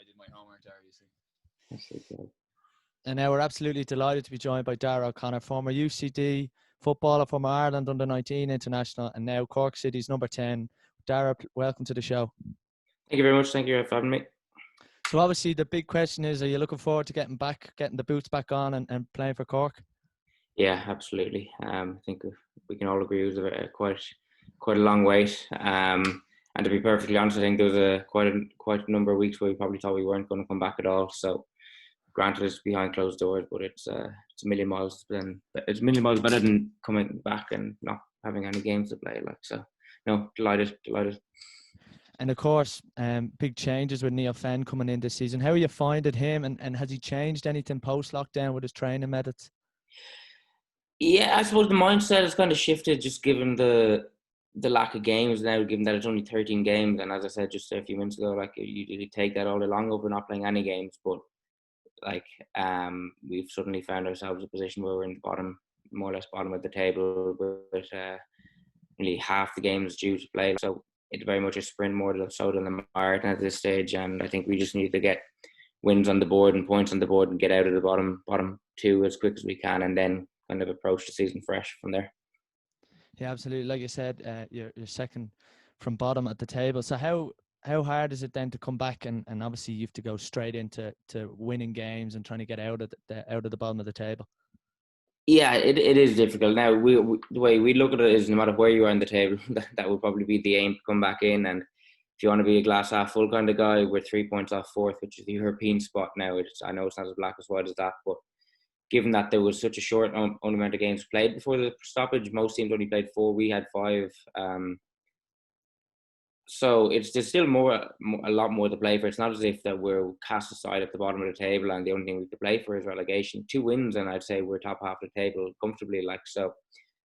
did my homework there, you see. That's okay. And now we're absolutely delighted to be joined by Daire O'Connor, former UCD footballer, former Ireland under-19 international, and now Cork City's number 10. Daire, welcome to the show. Thank you very much. Thank you for having me. So obviously the big question is, are you looking forward to getting the boots back on and playing for Cork? Yeah, absolutely. I think we can all agree it was quite a long wait. And to be perfectly honest, I think there was quite a number of weeks where we probably thought we weren't going to come back at all. So, granted, it's behind closed doors, but it's a million miles better than coming back and not having any games to play. So, no, delighted. And of course, big changes with Neil Fenn coming in this season. How are you finding him, and has he changed anything post-lockdown with his training methods? Yeah, I suppose the mindset has kind of shifted, just given the lack of games now, given that it's only 13 games. And as I said just a few minutes ago, like you take that all day long over not playing any games. But like we've suddenly found ourselves in a position where we're in the bottom, more or less bottom of the table, with nearly half the games due to play. So it's very much a sprint more so than a marathon at this stage. And I think we just need to get wins on the board and points on the board and get out of the bottom two as quick as we can, and then kind of approach the season fresh from there. Yeah, absolutely. Like you said, you're second from bottom at the table. So how hard is it then to come back and obviously you have to go straight into winning games and trying to get out of the bottom of the table? Yeah, it is difficult. Now, we the way we look at it is no matter where you are on the table, that would probably be the aim to come back in. And if you want to be a glass half full kind of guy, we're 3 points off fourth, which is the European spot now. I know it's not as black as white as that, but given that there was such a short only amount of games played before the stoppage, most teams only played 4. We had 5. So there's still a lot more to play for. It's not as if that we're cast aside at the bottom of the table and the only thing we could play for is relegation. 2 wins and I'd say we're top half of the table comfortably. So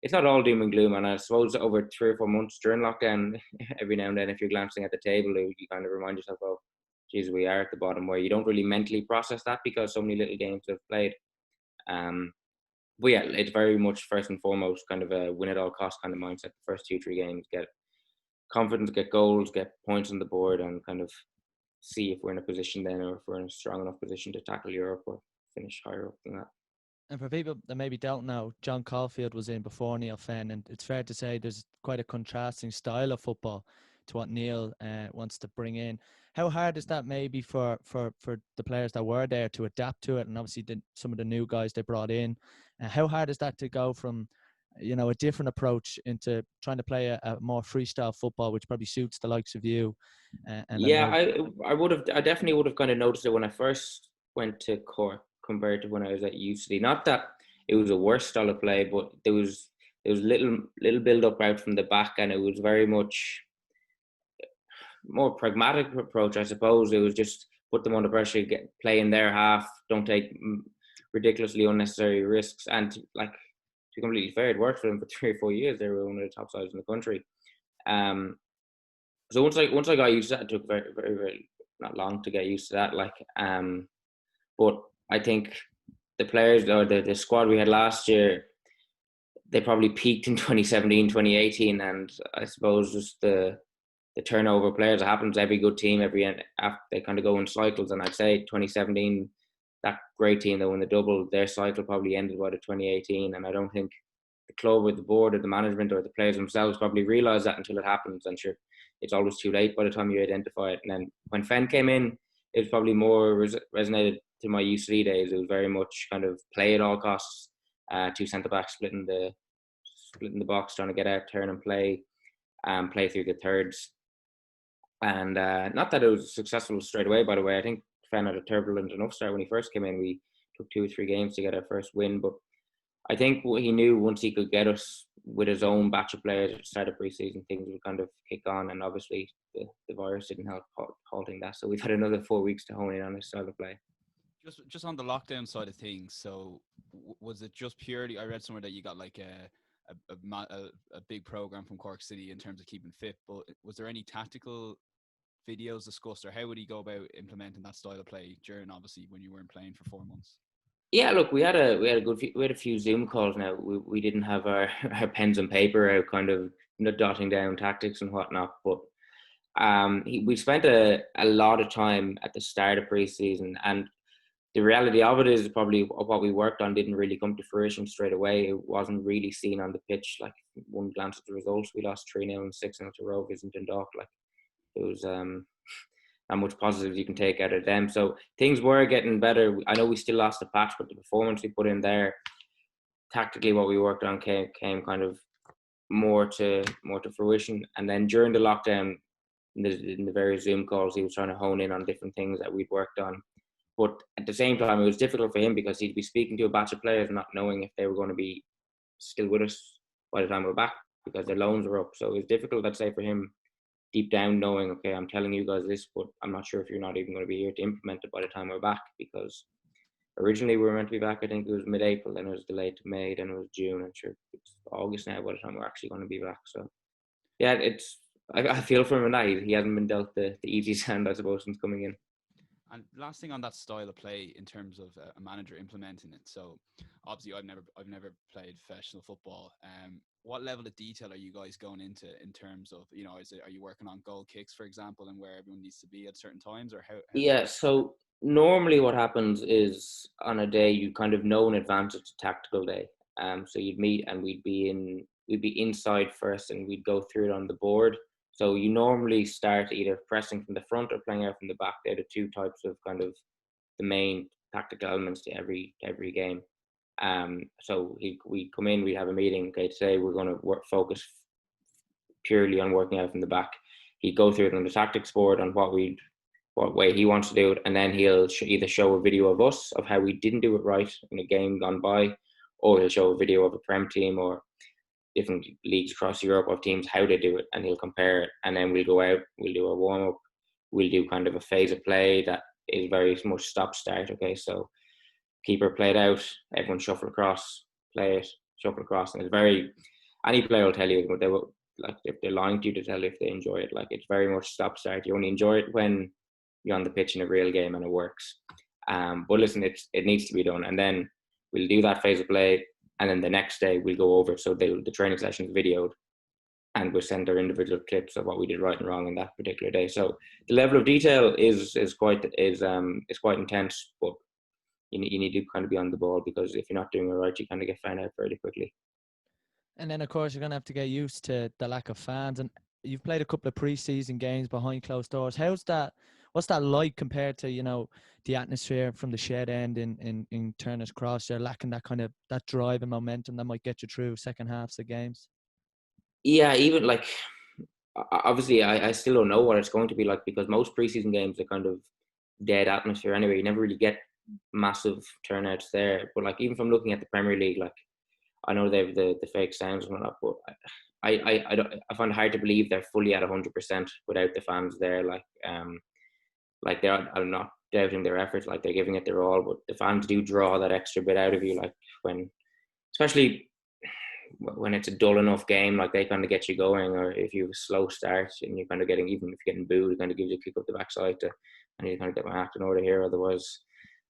it's not all doom and gloom. And I suppose over 3 or 4 months during lockdown, every now and then if you're glancing at the table, you kind of remind yourself, oh, geez, we are at the bottom, where you don't really mentally process that because so many little games have played. But yeah, it's very much first and foremost kind of a win at all costs kind of mindset. The first 2-3 games, get confidence, get goals, get points on the board, and kind of see if we're in a position then, or if we're in a strong enough position to tackle Europe or finish higher up than that. And for people that maybe don't know, John Caulfield was in before Neil Fenn, and it's fair to say there's quite a contrasting style of football to what Neil wants to bring in. How hard is that maybe for the players that were there to adapt to it, and obviously some of the new guys they brought in? How hard is that to go from a different approach into trying to play a more freestyle football, which probably suits the likes of you? Yeah, I definitely would have kind of noticed it when I first went to Cork compared to when I was at UCD. Not that it was a worse style of play, but there was little build up out from the back, and it was very much more pragmatic approach, I suppose. It was just put them under pressure, play in their half, don't take ridiculously unnecessary risks. And to be completely fair, it worked for them for 3 or 4 years. They were one of the top sides in the country. So once I got used to that, it took very, very, very not long to get used to that. But I think the players or the squad we had last year, they probably peaked in 2017, 2018, and I suppose just the turnover of players that happens every good team they kind of go in cycles. And I'd say 2017, that great team that won the double, their cycle probably ended by the 2018, and I don't think the club or the board or the management or the players themselves probably realise that until it happens. And sure, it's always too late by the time you identify it. And then when Fenn came in, it was probably more resonated to my UCD days. It was very much kind of play at all costs, 2 centre backs splitting the box, trying to get out, turn and play through the thirds. And not that it was successful straight away, by the way. I think Fenn had a turbulent enough start when he first came in. We took 2 or 3 games to get our first win, but I think what he knew, once he could get us with his own batch of players at the start of pre-season, things would kind of kick on. And obviously the virus didn't help halting that. So we've had another 4 weeks to hone in on his style of play. Just on the lockdown side of things, so was it just purely, I read somewhere that you got like a big program from Cork City in terms of keeping fit, but was there any tactical videos discussed, or how would he go about implementing that style of play during, obviously, when you weren't playing for 4 months? Yeah, look, we had a few Zoom calls. Now we didn't have our pens and paper out, kind of dotting down tactics and whatnot. But We spent a lot of time at the start of pre-season, and the reality of it is probably what we worked on didn't really come to fruition straight away. It wasn't really seen on the pitch. Like, one glance at the results, we lost 3-0 and 6-0 to Rovers in Dundalk. Like, it was not much positive you can take out of them. So things were getting better. I know we still lost the patch, but the performance we put in there, tactically, what we worked on came kind of more to fruition. And then during the lockdown, in the various Zoom calls, he was trying to hone in on different things that we'd worked on. But at the same time, it was difficult for him because he'd be speaking to a batch of players, not knowing if they were going to be still with us by the time we're back, because their loans were up. So it was difficult, I'd say, for him, deep down, knowing, okay, I'm telling you guys this, but I'm not sure if you're not even going to be here to implement it by the time we're back, because originally we were meant to be back, I think it was mid-April, then it was delayed to May, then it was June, and sure, it's August now by the time we're actually going to be back. So yeah, I feel for him in that he hasn't been dealt the easy hand, I suppose, since coming in. And last thing on that style of play in terms of a manager implementing it. So obviously I've never played professional football. What level of detail are you guys going into in terms of, are you working on goal kicks, for example, and where everyone needs to be at certain times, or how Yeah, so normally what happens is on a day you kind of know in advance it's a tactical day. So you'd meet and we'd be inside first and we'd go through it on the board. So you normally start either pressing from the front or playing out from the back. They're the two types of kind of the main tactical elements to every game. So we come in, we have a meeting. Okay, today we're going to focus purely on working out from the back. He'd go through it on the tactics board on what way he wants to do it, and then he'll either show a video of us of how we didn't do it right in a game gone by, or he'll show a video of a Prem team or different leagues across Europe of teams how they do it, and he'll compare it. And then we'll go out, we'll do a warm up, we'll do kind of a phase of play that is very much stop start. Okay, so keeper played out, everyone shuffle across, play it, shuffle across, and it's very, any player will tell you, they will, like, if they're lying to you to tell you if they enjoy it. Like, it's very much stop start. You only enjoy it when you're on the pitch in a real game and it works. But listen, it needs to be done, and then we'll do that phase of play. And then the next day we'll go over. So the training session's videoed, and we'll send our individual clips of what we did right and wrong in that particular day. So the level of detail is quite intense, but you need to kind of be on the ball, because if you're not doing it right, you kind of get found out fairly quickly. And then, of course, you're going to have to get used to the lack of fans. And you've played a couple of pre-season games behind closed doors. What's that like compared to, the atmosphere from the shed end in Turner's Cross? You're lacking that drive and momentum that might get you through second halves of games. Yeah, even like, obviously I still don't know what it's going to be like, because most preseason games are kind of dead atmosphere anyway. You never really get massive turnouts there. But like, even from looking at the Premier League, like, I know they have the fake sounds and whatnot, but I find it hard to believe they're fully at 100% without the fans there. Like I'm not doubting their efforts, like they're giving it their all, but the fans do draw that extra bit out of you, like especially when it's a dull enough game, like they kind of get you going. Or if you have a slow start and you're kind of even if you're getting booed, it kind of gives you a kick up the backside to, I need to kind of get my act in order here, otherwise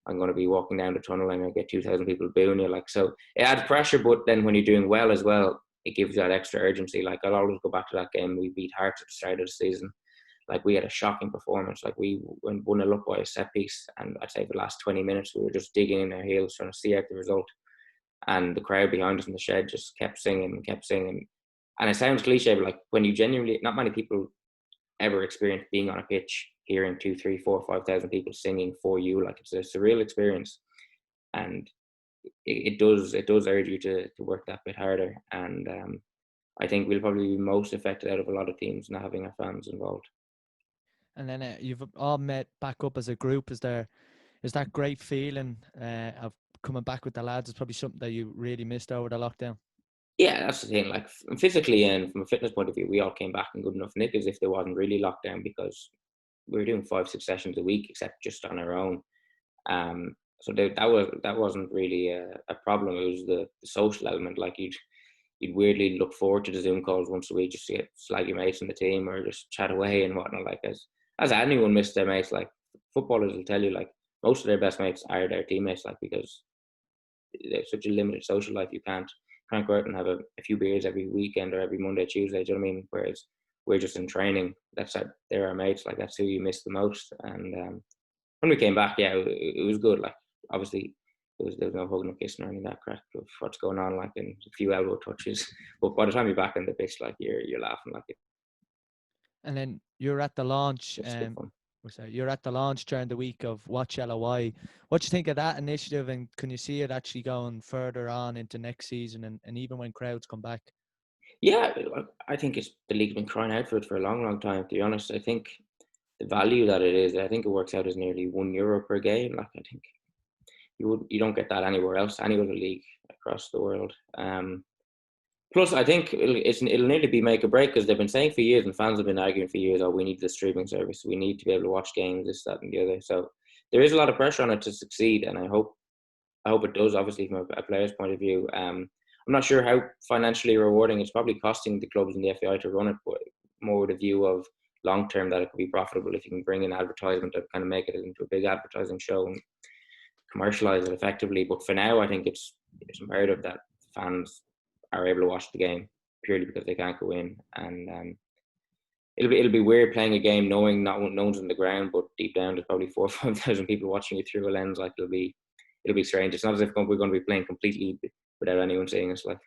I'm going to be walking down the tunnel and I get 2,000 people booing you. Like, so it adds pressure, but then when you're doing well as well, it gives you that extra urgency. Like, I'll always go back to that game we beat Hearts at the start of the season. Like, we had a shocking performance. Like, we went 1-0 up by a set piece, and I'd say for the last 20 minutes we were just digging in our heels trying to see out the result. And the crowd behind us in the shed just kept singing and kept singing. And it sounds cliche, but like, when you genuinely, not many people ever experience being on a pitch, hearing 2, 3, 4, 5,000 people singing for you. Like, it's a surreal experience, and it does urge you to work that bit harder. And I think we'll probably be most affected out of a lot of teams not having our fans involved. And then you've all met back up as a group. Is that great feeling of coming back with the lads? Is probably something that you really missed over the lockdown. Yeah, that's the thing. Like, physically and from a fitness point of view, we all came back in good enough nick as if there wasn't really lockdown, because we were doing 5-6 sessions a week, except just on our own. So that wasn't really a problem. It was the social element. Like, you'd weirdly look forward to the Zoom calls once a week just to get slag your mates in the team or just chat away and whatnot. Like, as anyone missed their mates, like, footballers will tell you, like, most of their best mates are their teammates, like, because there's such a limited social life. You can't go out and have a few beers every weekend or every Monday, Tuesday. Do you know what I mean? Whereas we're just in training. They're our mates. Like, that's who you miss the most. And when we came back, yeah, it was good. Like, obviously, there was no hugging or kissing or any of that crap of what's going on, like, and a few elbow touches. But by the time you're back on the pitch, like, you're laughing, like, And then you're at the launch. it's good fun. You're at the launch during the week of Watch LOI. What do you think of that initiative, and can you see it actually going further on into next season and even when crowds come back? Yeah, I think the league's been crying out for it for a long, long time. To be honest, I think the value that it is, I think it works out as nearly €1 per game. Like, I think you don't get that anywhere else, any other league across the world. Plus, I think it'll need to be make or break, because they've been saying for years, and fans have been arguing for years, oh, we need the streaming service, we need to be able to watch games, this, that, and the other. So there is a lot of pressure on it to succeed, and I hope it does. Obviously, from a player's point of view, I'm not sure how financially rewarding. It's probably costing the clubs and the FAI to run it, but more with a view of long term that it could be profitable if you can bring in advertisement to kind of make it into a big advertising show and commercialize it effectively. But for now, I think it's imperative that fans are able to watch the game purely because they can't go in. And it'll be weird playing a game knowing no one's on the ground, but deep down there's probably 4,000 or 5,000 people watching you through a lens. Like, it'll be strange. It's not as if we're going to be playing completely without anyone seeing us. Like,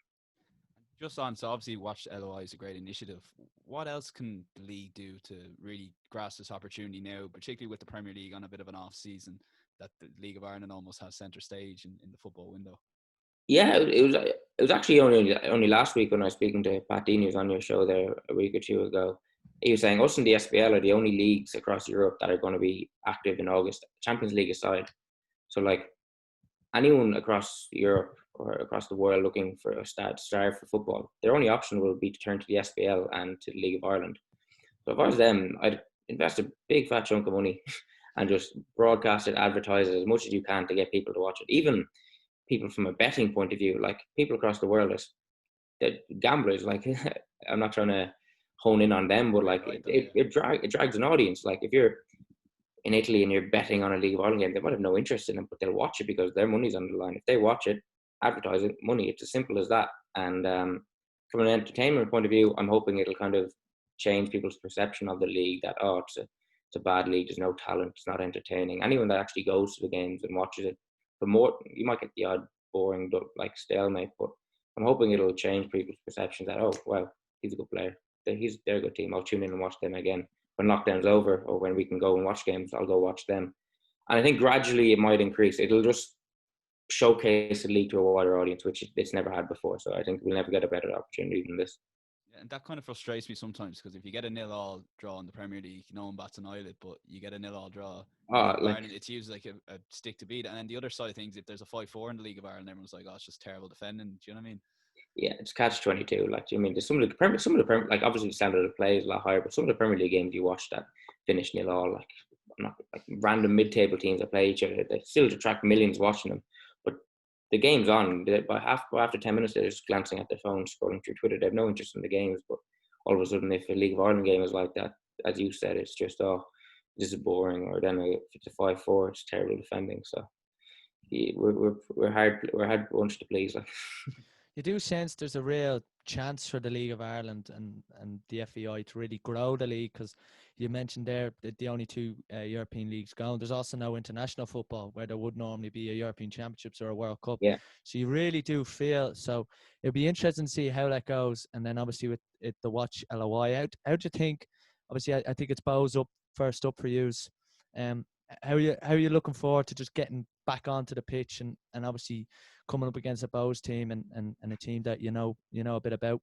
Just on, so obviously Watch LOI is a great initiative. What else can the league do to really grasp this opportunity now, particularly with the Premier League on a bit of an off season, that the League of Ireland almost has centre stage in the football window? yeah, it was actually only last week when I was speaking to Pat Dean, who was on your show there a week or two ago. He was saying us and the SPL are the only leagues across Europe that are going to be active in August, Champions League aside. So, like, anyone across Europe or across the world looking for a star for football, their only option will be to turn to the SPL and to the League of Ireland. So if I was them, I'd invest a big fat chunk of money and just broadcast it, advertise it as much as you can to get people to watch it. Even people from a betting point of view, like, people across the world, the gamblers, like, I'm not trying to hone in on them, but like, it drags an audience. Like, if you're in Italy and you're betting on a League of Ireland game, they might have no interest in it, but they'll watch it because their money's on the line. If they watch it, advertise it, money. It's as simple as that. And from an entertainment point of view, I'm hoping it'll kind of change people's perception of the league, that, oh, it's a bad league, there's no talent, it's not entertaining. Anyone that actually goes to the games and watches it, the more, you might get the odd boring, like, stalemate, but I'm hoping it'll change people's perceptions that, oh, well, he's a good player, they're a good team, I'll tune in and watch them again. When lockdown's over, or when we can go and watch games, I'll go watch them. And I think gradually it might increase. It'll just showcase the league to a wider audience, which it's never had before. So I think we'll never get a better opportunity than this. Yeah, and that kind of frustrates me sometimes, because if you get a 0-0 draw in the Premier League, no one bats an eyelid, but you get a 0-0 draw. Ireland, it's used like a stick to beat. And then the other side of things, if there's a 5-4 in the League of Ireland, everyone's like, oh, it's just terrible defending. Do you know what I mean? Yeah, it's catch-22. Like, I mean, there's some of the Premier, like, obviously the standard of play is a lot higher, but some of the Premier League games you watch that finish 0-0, like, not like random mid-table teams that play each other, they still attract millions watching them. But the game's on. After 10 minutes, they're just glancing at their phone, scrolling through Twitter. They have no interest in the games. But all of a sudden, if a League of Ireland game is like that, as you said, it's just, oh, this is boring. Or then if it's a 5-4, it's terrible defending. So yeah, we're hard bunch to please. Like. You do sense there's a real chance for the League of Ireland and the FAI to really grow the league, because you mentioned there that the only two European leagues going. There's also no international football where there would normally be a European Championships or a World Cup. Yeah. So you really do feel, so it'll be interesting to see how that goes. And then obviously with it, the Watch LOI, how do you think, obviously I think it's Bows up first up for yous. How are you looking forward to just getting back onto the pitch and obviously coming up against a Bows team and a team that you know a bit about?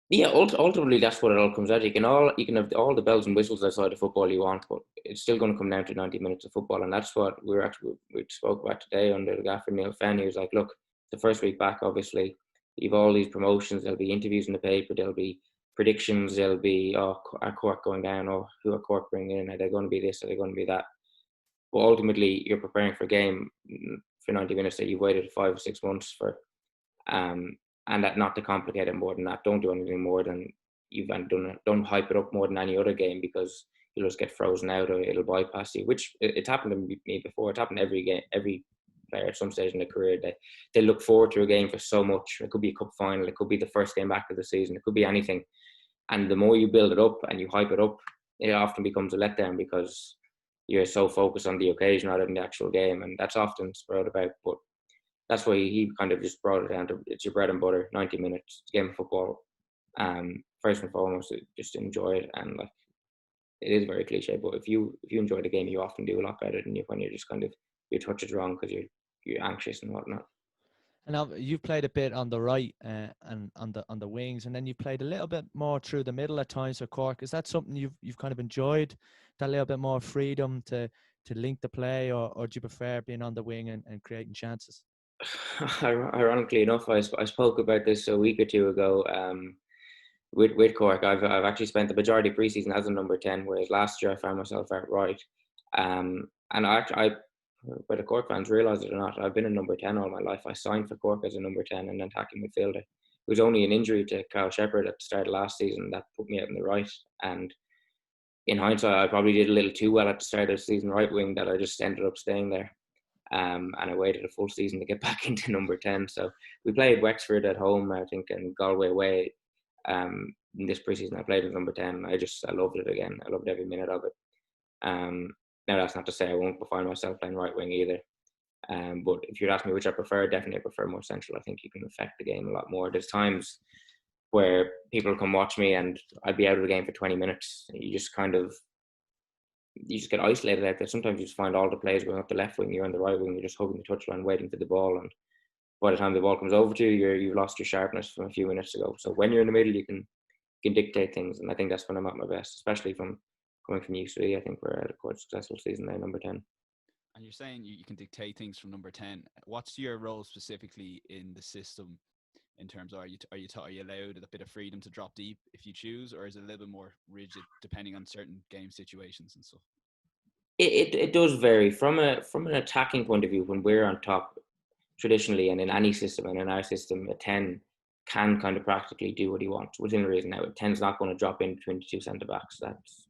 Yeah, ultimately that's what it all comes out. You can have all the bells and whistles outside of football you want, but it's still going to come down to 90 minutes of football, and that's what we spoke about today under the gaffer Neil Fenn. He was like, look, the first week back, obviously, you've all these promotions. There'll be interviews in the paper. There'll be predictions. There'll be, oh, are Cork going down? Or who are Cork bringing in? Are they going to be this? Are they going to be that? But ultimately, you're preparing for a game for 90 minutes that you've waited 5 or 6 months for, and that not to complicate it more than that. Don't do anything more than you've done. Don't hype it up more than any other game, because you'll just get frozen out or it'll bypass you. Which it's happened to me before. It's happened every game, every player at some stage in their career. They look forward to a game for so much. It could be a cup final. It could be the first game back of the season. It could be anything. And the more you build it up and you hype it up, it often becomes a letdown because you're so focused on the occasion rather than the actual game. And that's often spread about. But that's why he kind of just brought it down to, it's your bread and butter, 90 minutes, it's a game of football. First and foremost, just enjoy it. And like, it is very cliche, but if you enjoy the game, you often do a lot better than when you're just kind of, your touch is wrong because you're anxious and whatnot. And now you've played a bit on the right and on the wings, and then you played a little bit more through the middle at times for Cork. Is that something you've kind of enjoyed, that little bit more freedom to link the play, or do you prefer being on the wing and creating chances? Ironically enough, I spoke about this a week or two ago with Cork. I've actually spent the majority of preseason as a number 10, whereas last year I found myself out right. And I whether Cork fans realise it or not, I've been a number 10 all my life. I signed for Cork as a number 10 and attacking midfielder. It was only an injury to Kyle Shepherd at the start of last season that put me out on the right. And in hindsight, I probably did a little too well at the start of the season right wing that I just ended up staying there. And I waited a full season to get back into number 10. So we played Wexford at home, I think, and Galway away. In this preseason, I played as number 10. I loved it again. I loved every minute of it. Now, that's not to say I won't find myself playing right wing either. But if you'd ask me which I prefer, definitely I prefer more central. I think you can affect the game a lot more. There's times where people come watch me and I'd be out of the game for 20 minutes. You just get isolated out there. Sometimes you just find all the players going up the left wing, you're on the right wing, you're just hugging the touchline, waiting for the ball. And by the time the ball comes over to you, you've lost your sharpness from a few minutes ago. So when you're in the middle, you can dictate things. And I think that's when I'm at my best, especially from coming from UCD. I think we're at a quite successful season there, number 10. And you're saying you can dictate things from number 10. What's your role specifically in the system in terms of, are you allowed a bit of freedom to drop deep if you choose, or is it a little bit more rigid depending on certain game situations and stuff? It does vary from an attacking point of view. When we're on top, traditionally, and in any system, and in our system, a 10 can kind of practically do what he wants within reason. Now, a 10's not going to drop in between the two centre backs. That's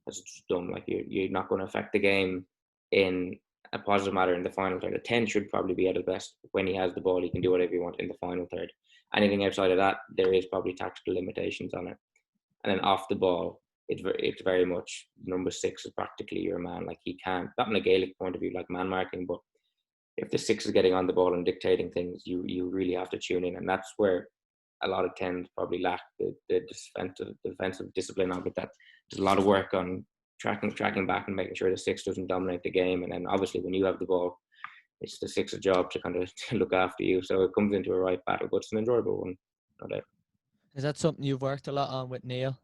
just dumb. Like, you're not going to affect the game in a positive manner in the final third. A 10 should probably be at his best when he has the ball. He can do whatever he wants in the final third. Anything outside of that, there is probably tactical limitations on it. And then off the ball, it's very much number 6 is practically your man. Like, he can't, not in a Gaelic point of view, like man marking, but if the 6 is getting on the ball and dictating things, you really have to tune in. And that's where a lot of 10s probably lack the defensive discipline of it. That there's a lot of work on tracking back and making sure the 6 doesn't dominate the game. And then obviously when you have the ball, it's the 6's job to kind of look after you. So it comes into a right battle, but it's an enjoyable one, no doubt. Is that something you've worked a lot on with Neil?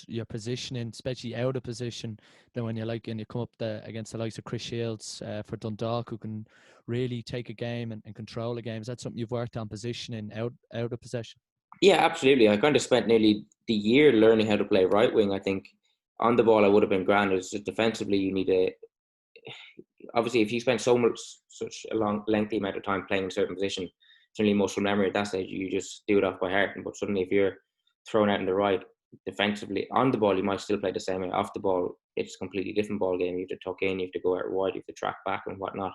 Your positioning, especially out of position, then when you come up against the likes of Chris Shields for Dundalk, who can really take a game and control a game. Is that something you've worked on, positioning out of possession? Yeah, absolutely. I kind of spent nearly the year learning how to play right wing. I think on the ball I would have been grand. It's just defensively you need obviously if you spend such a long lengthy amount of time playing in a certain position, certainly muscle memory at that stage, you just do it off by heart. But suddenly if you're thrown out in the right, defensively on the ball you might still play the same way. Off the ball it's a completely different ball game. You have to tuck in, you have to go out wide, you have to track back and whatnot.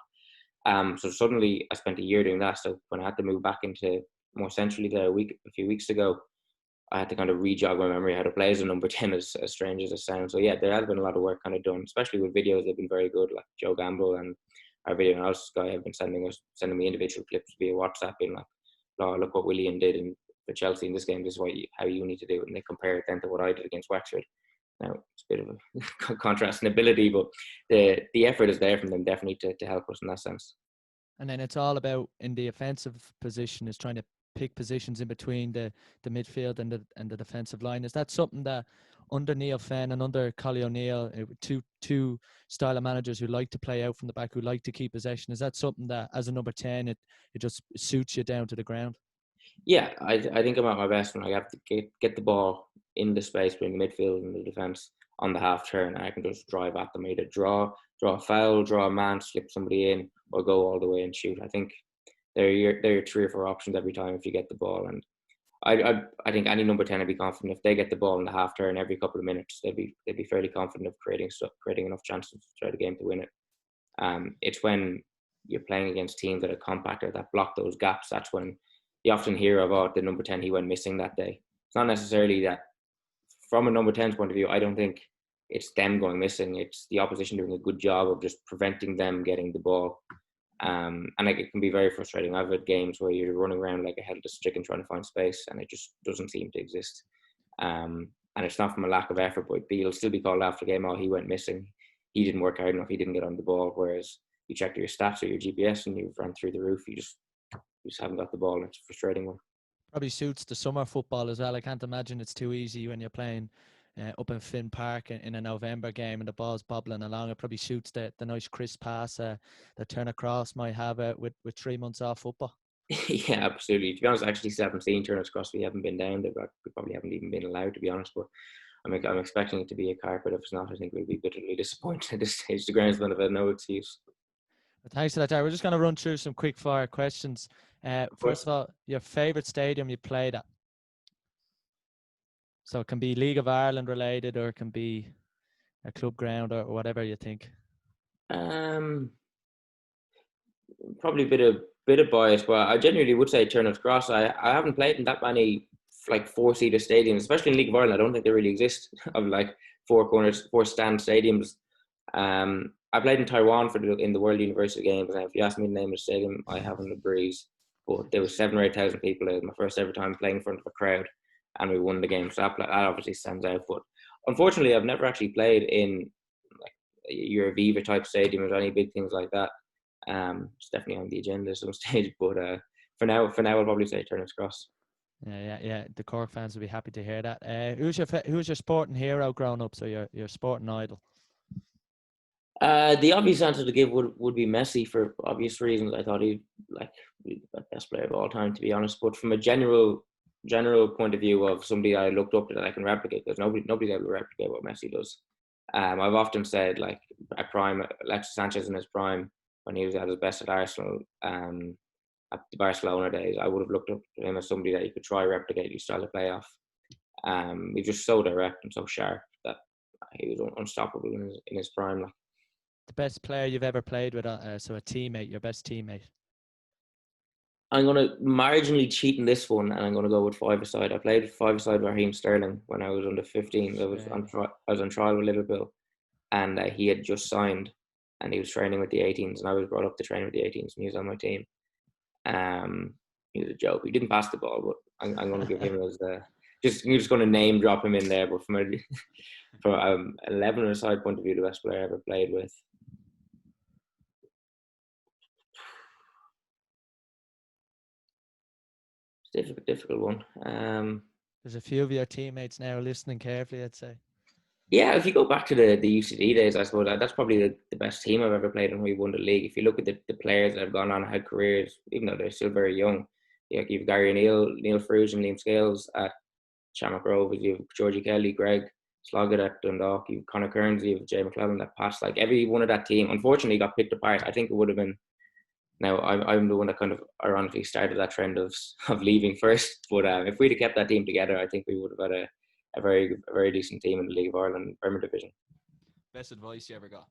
So suddenly I spent a year doing that. So when I had to move back into more centrally there a few weeks ago, I had to kind of re-jog my memory how to play as a number 10, as strange as it sounds. So yeah, there has been a lot of work kind of done, especially with videos. They've been very good, like Joe Gamble and our video analysis guy have been sending me individual clips via WhatsApp, being like, oh, look what Willian did for Chelsea in this game. This is how you need to do it. And they compare it then to what I did against Wexford. Now, it's a bit of a contrast in ability, but the effort is there from them definitely to help us in that sense. And then it's all about, in the offensive position, is trying to pick positions in between the midfield and the defensive line. Is that something that under Neil Fenn and under Collie O'Neill, two style of managers who like to play out from the back, who like to keep possession, is that something that as a number 10 it just suits you down to the ground? Yeah, I think I'm at my best when I have to get the ball in the space between the midfield and the defence on the half turn, and I can just drive at them, either draw a foul, draw a man, slip somebody in, or go all the way and shoot. I think there are 3 or 4 options every time if you get the ball. And I think any number 10 would be confident if they get the ball in the half turn every couple of minutes, they'd be fairly confident of creating enough chances to try the game to win it. It's when you're playing against teams that are compacted, that block those gaps, that's when you often hear about the number 10, he went missing that day. It's not necessarily that from a number 10's point of view, I don't think it's them going missing. It's the opposition doing a good job of just preventing them getting the ball. And like, it can be very frustrating. I've had games where you're running around like a headless chicken trying to find space, and it just doesn't seem to exist. And it's not from a lack of effort, but you'll still be called after the game, oh, he went missing. He didn't work hard enough. He didn't get on the ball. Whereas you check your stats or your GPS and you've run through the roof, you just haven't got the ball. And it's a frustrating one. Probably suits the summer football as well. I can't imagine it's too easy when you're playing up in Finn Park in a November game and the ball's bobbling along. It probably suits the nice crisp pass that turn across might have with 3 months off football. Yeah, absolutely. To be honest, actually 17 turners across, we haven't been down there, but we probably haven't even been allowed, to be honest. But I'm expecting it to be a carpet. If it's not, I think we'll be bitterly disappointed at this stage. The groundsman have had no excuse. Thanks for that, Daire. We're just going to run through some quick fire questions. First of all, your favourite stadium you played at? So it can be League of Ireland related, or it can be a club ground, or whatever you think. Probably a bit of bias, but I genuinely would say Turner's Cross. I haven't played in that many like 4-seater stadiums, especially in League of Ireland. I don't think they really exist of like 4-stand stadiums. I played in Taiwan in the World University Games, and if you ask me the name of the stadium, I haven't a breeze. But there was 7,000 or 8,000 people. It was my first ever time playing in front of a crowd, and we won the game. So that obviously stands out. But unfortunately, I've never actually played in like your Aviva type stadium or any big things like that. It's definitely on the agenda at some stage. But for now, I'll probably say Turner's Cross. Yeah. The Cork fans will be happy to hear that. Who's your sporting hero growing up? So your sporting idol. The obvious answer to give would be Messi for obvious reasons. I thought he'd be the best player of all time, to be honest. But from a general point of view of somebody I looked up to that I can replicate, because nobody's able to replicate what Messi does. I've often said, like, at prime, Alexis Sanchez in his prime, when he was at his best at Arsenal, at the Barcelona days, I would have looked up to him as somebody that you could try replicate his style of play off. He was just so direct and so sharp that he was unstoppable in his prime. Like. The best player you've ever played with, so a teammate, your best teammate. I'm going to marginally cheat in this one, and I'm going to go with five-a-side. I played five-a-side with Raheem Sterling when I was under 15. I was on trial with Liverpool, and he had just signed, and he was training with the 18s, and I was brought up to train with the 18s, and he was on my team. He was a joke. He didn't pass the ball, but I'm going to give him as you're just going to name drop him in there. But from an 11-a-side point of view, the best player I ever played with. Difficult one. There's a few of your teammates now listening carefully, I'd say. Yeah, if you go back to the UCD days, I suppose that's probably the best team I've ever played in when we won the league. If you look at the players that have gone on and had careers, even though they're still very young, you've Gary O'Neill, Neil Fruge and Liam Scales at Shamrock Rovers, you have Georgie Kelly, Greg Sloggett at Dundalk, you have Conor Kearns, you have Jay McClellan at Pats. Like, every one of that team, unfortunately, got picked apart. I think it would have been. Now, I'm the one that kind of ironically started that trend of leaving first. But if we'd have kept that team together, I think we would have had a very decent team in the League of Ireland Premier Division. Best advice you ever got?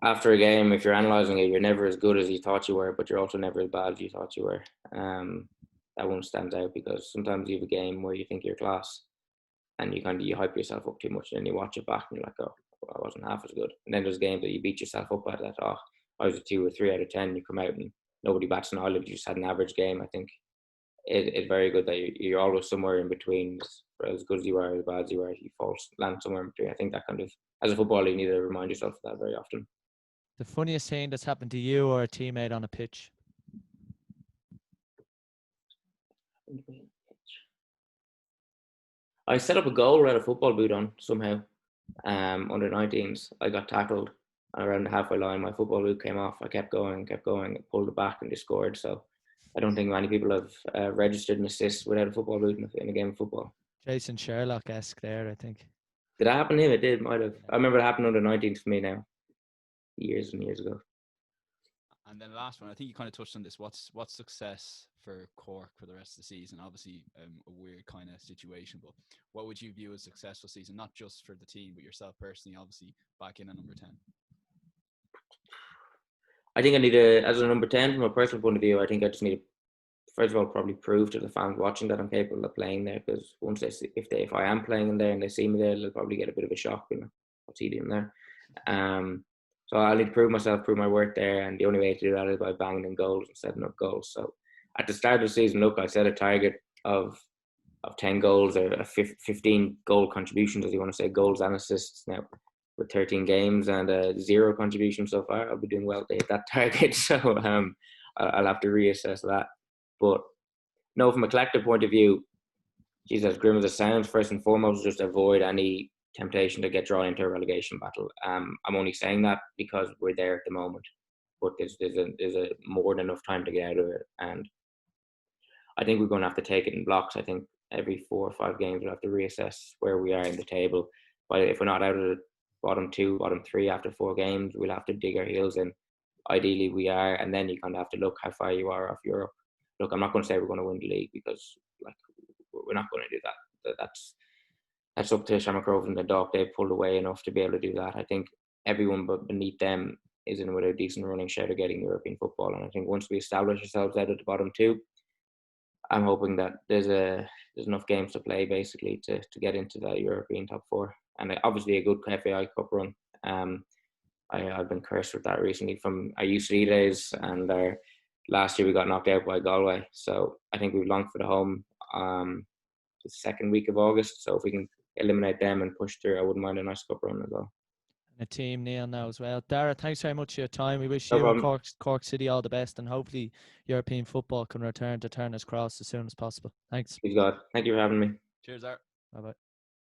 After a game, if you're analysing it, you're never as good as you thought you were, but you're also never as bad as you thought you were. That one stands out, because sometimes you have a game where you think you're class, and you hype yourself up too much, and then you watch it back and you're like, oh, I wasn't half as good. And then there's games that you beat yourself up at that, oh, I was a 2 or 3 out of 10. You come out and nobody bats an eyelid. You just had an average game. I think it's very good that you're always somewhere in between. As good as you are, as bad as you are, you land somewhere in between. I think that kind of, as a footballer, you need to remind yourself of that very often. The funniest thing that's happened to you or a teammate on a pitch? I set up a goal without a football boot on somehow. Under 19s, I got tackled around the halfway line. My football boot came off. I kept going, pulled it back, and they scored. So I don't think many people have registered an assist without a football boot in a game of football. Jason Sherlock-esque there, I think. Did that happen to him? It did, might have. I remember it happened under 19s for me now, years and years ago. And then the last one, I think you kind of touched on this. What's success for Cork for the rest of the season? Obviously, a weird kind of situation, but what would you view as a successful season, not just for the team, but yourself personally, obviously, back in at number 10? I think I need as a number 10, from a personal point of view, I think I just need to first of all probably prove to the fans watching that I'm capable of playing there, because once they see, if I am playing in there and they see me there, they'll probably get a bit of a shock, what's he doing there? So I need to prove myself, prove my worth there, and the only way to do that is by banging in goals and setting up goals. So at the start of the season, look, I set a target of 10 goals or 15 goal contributions, as you want to say, goals and assists now with 13 games and 0 contributions so far. I'll be doing well to hit that target. So I'll have to reassess that. But no, from a collective point of view, geez, as grim as it sounds, first and foremost, just avoid any temptation to get drawn into a relegation battle. I'm only saying that because we're there at the moment, but there's a more than enough time to get out of it, and I think we're going to have to take it in blocks. I think every 4 or 5 games we'll have to reassess where we are in the table. But if we're not out of the bottom 2, bottom 3 after 4 games, we'll have to dig our heels in. Ideally, we are, and then you kind of have to look how far you are off Europe. Look, I'm not going to say we're going to win the league, because we're not going to do that. That's up to Shamrock Rovers and the Dock. They've pulled away enough to be able to do that. I think everyone but beneath them is in with a decent running shot of getting European football. And I think once we establish ourselves out of the bottom 2, I'm hoping that there's enough games to play basically to get into that European top 4. And obviously a good FAI Cup run. I've been cursed with that recently from our UCD days, and last year we got knocked out by Galway. So I think we've longed for the home the second week of August. So if we can eliminate them and push through, I wouldn't mind a nice cup run as well. And a team, Neil, now as well. Daire, thanks very much for your time. We wish No you and problem. Cork City all the best, and hopefully European football can return to Turner's Cross as soon as possible. Thanks. Please God. Thank you for having me. Cheers, Art. Bye-bye.